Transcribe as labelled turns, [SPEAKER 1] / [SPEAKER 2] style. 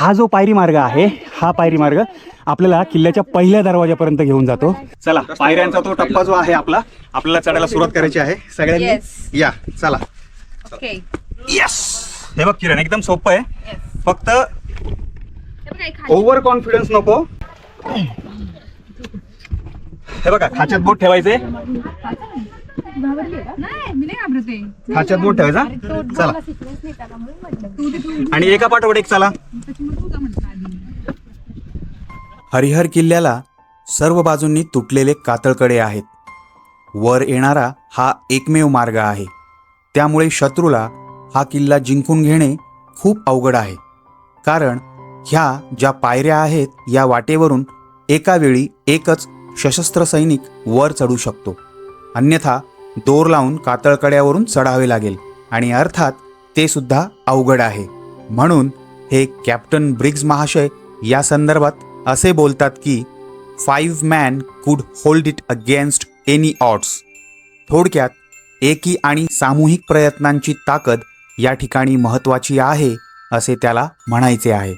[SPEAKER 1] हा जो पायरी मार्ग आहे, हा पायरी मार्ग आपल्याला किल्ल्याच्या पहिल्या दरवाजापर्यंत घेऊन जातो. चला, पायऱ्यांचा तो टप्पा जो आहे आपल्याला चढायला सुरुवात करायची आहे. सगळ्यांनी या, चला.
[SPEAKER 2] ओके.
[SPEAKER 1] यस. हे बघ किरण, एकदम सोपं आहे. फक्त ओव्हर कॉन्फिडन्स नको. हे बघा, खाच्यात बोट ठेवायचे. खाच्यात बोट ठेवायचा. चला, आणि एका पाठोपाठ एक चला.
[SPEAKER 3] हरिहर किल्ल्याला सर्व बाजूंनी तुटलेले कातळकडे आहेत. वर येणारा हा एकमेव मार्ग आहे. त्यामुळे शत्रूला हा किल्ला जिंकून घेणे खूप अवघड आहे. कारण ह्या ज्या पायऱ्या आहेत, या वाटेवरून एका वेळी एकच सशस्त्र सैनिक वर चढू शकतो. अन्यथा दोर लावून कातळकड्यावरून चढावे लागेल, आणि अर्थात ते सुद्धा अवघड आहे. म्हणून हे कॅप्टन ब्रिग्ज महाशय या संदर्भात असे बोलतात की 5 मॅन कुड hold it against any odds. थोडक्यात एकी आणि सामूहिक प्रयत्नांची ताकद या ठिकाणी महत्त्वाची आहे, असे त्याला म्हणायचे आहे.